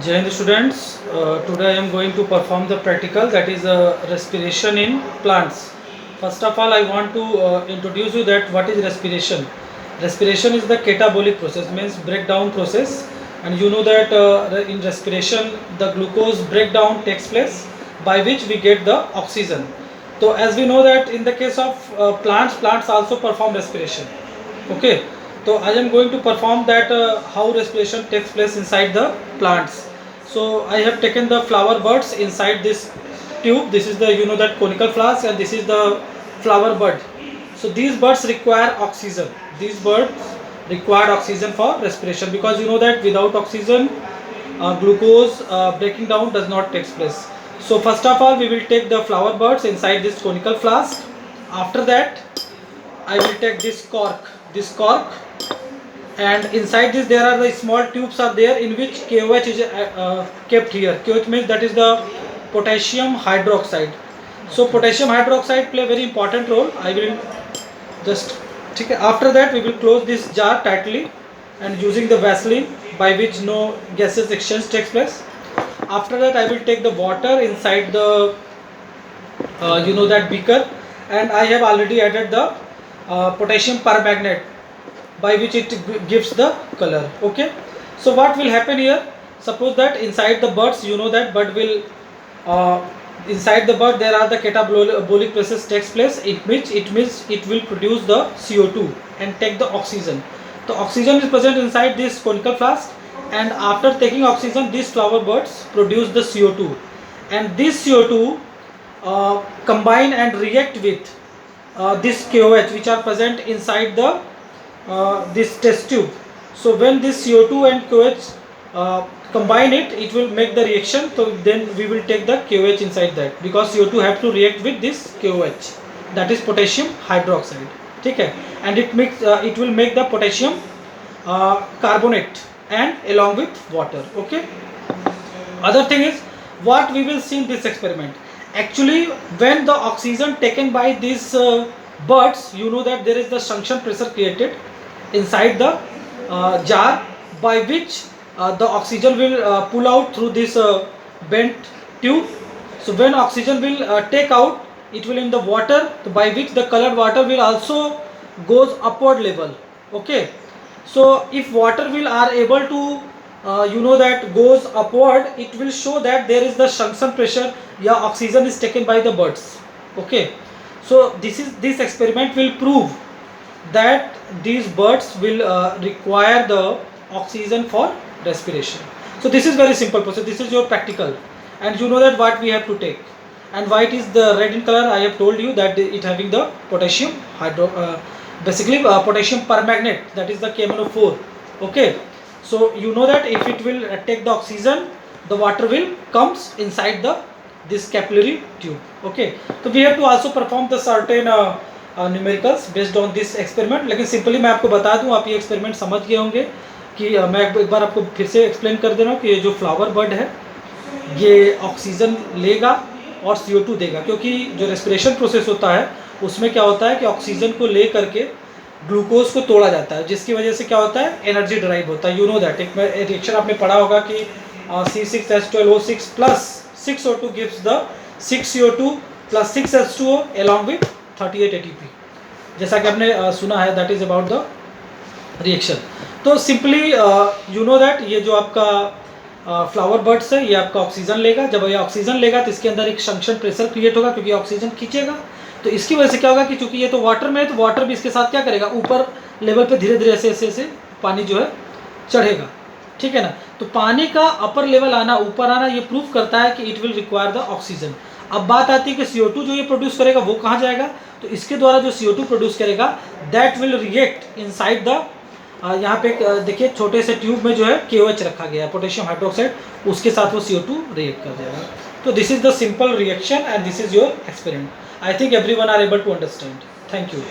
Jai Hind students, today I am going to perform the practical, that is respiration in plants. First of all, I want to introduce you that what is respiration. Respiration is the catabolic process, means breakdown process, and you know that in respiration the glucose breakdown takes place by which we get the oxygen. So as we know that in the case of plants also perform respiration. Okay, so I am going to perform that how respiration takes place inside the plants. So I have taken the flower buds inside this tube. This is the that conical flask, and this is the flower bud. So these buds require oxygen. These buds require oxygen for respiration, because you know that without oxygen glucose breaking down does not take place. So first of all we will take the flower buds inside this conical flask. After that I will take this cork, and inside this there are the small tubes are there in which KOH is kept here. KOH means that is the potassium hydroxide. So potassium hydroxide play a very important role. I will just take it. After that we will close this jar tightly and using the Vaseline, by which no gases exchange takes place. After that I will take the water inside the that beaker, and I have already added the potassium permanganate, by which it gives the color. Okay, so what will happen here, suppose that inside the buds, that bud will inside the bud there are the catabolic process takes place. It means it will produce the CO2 and take the oxygen. The oxygen is present inside this conical flask, and after taking oxygen these flower buds produce the CO2, and this CO2 combine and react with this KOH which are present inside the this test tube. So when this CO2 and KOH combine it will make the reaction. So then we will take the KOH inside that, because CO2 have to react with this KOH, that is potassium hydroxide. Okay, and it will make the potassium carbonate and along with water. Okay, other thing is what we will see in this experiment. Actually when the oxygen taken by these buds, that there is the suction pressure created inside the jar, by which the oxygen will pull out through this bent tube. So when oxygen will take out, it will in the water, by which the colored water will also goes upward level. Okay, so if water will are able to that goes upward, it will show that there is the suction pressure, oxygen is taken by the buds. Okay, so this experiment will prove that these buds will require the oxygen for respiration. So this is very simple process. This is your practical, and you know that what we have to take, and why it is the red in color. I have told you that it having the potassium basically potassium permanganate, that is the KMnO4. Okay, so you know that if it will take the oxygen, the water will comes inside the this capillary tube. Okay, so we have to also perform the certain numericals based on this experiment. लेकिन simply मैं आपको बता दूं, आप ये experiment समझ गए होंगे कि मैं एक बार आपको फिर से एक्सप्लेन कर दे रहा हूँ कि ये जो फ्लावर बड है ये ऑक्सीजन लेगा और CO2 देगा, क्योंकि जो रेस्पिरेशन प्रोसेस होता है उसमें क्या होता है कि ऑक्सीजन को ले करके ग्लूकोज को तोड़ा जाता है, जिसकी वजह से क्या होता है, एनर्जी ड्राइव होता है. दैट एक रिएक्शन आपने पढ़ा होगा कि C6H12O6 plus 6O2 gives the 6CO2 plus 6H2O along with 38 ATP, जैसा कि आपने सुना है. That is about the reaction. तो सिंपली दैट ये जो आपका फ्लावर बड्स है ये आपका ऑक्सीजन लेगा. जब ये ऑक्सीजन लेगा तो इसके अंदर एक सक्शन प्रेशर क्रिएट होगा, क्योंकि ऑक्सीजन खींचेगा. तो इसकी वजह से क्या होगा कि चूंकि ये तो वाटर में है, तो वाटर भी इसके साथ क्या करेगा, ऊपर लेवल पे धीरे धीरे ऐसे पानी जो है चढ़ेगा. ठीक है ना. तो पानी का अपर लेवल आना, ऊपर आना, ये प्रूफ करता है कि it will require the oxygen. अब बात आती है कि CO2 जो ये प्रोड्यूस करेगा वो कहाँ जाएगा. तो इसके द्वारा जो CO2 प्रोड्यूस करेगा that will react inside the यहाँ पे देखिए छोटे से ट्यूब में जो है KOH रखा गया है, पोटेशियम हाइड्रोक्साइड, उसके साथ वो CO2 रिएक्ट कर जाएगा. तो this is the simple reaction and this is your experiment. I think everyone are able to understand. Thank you.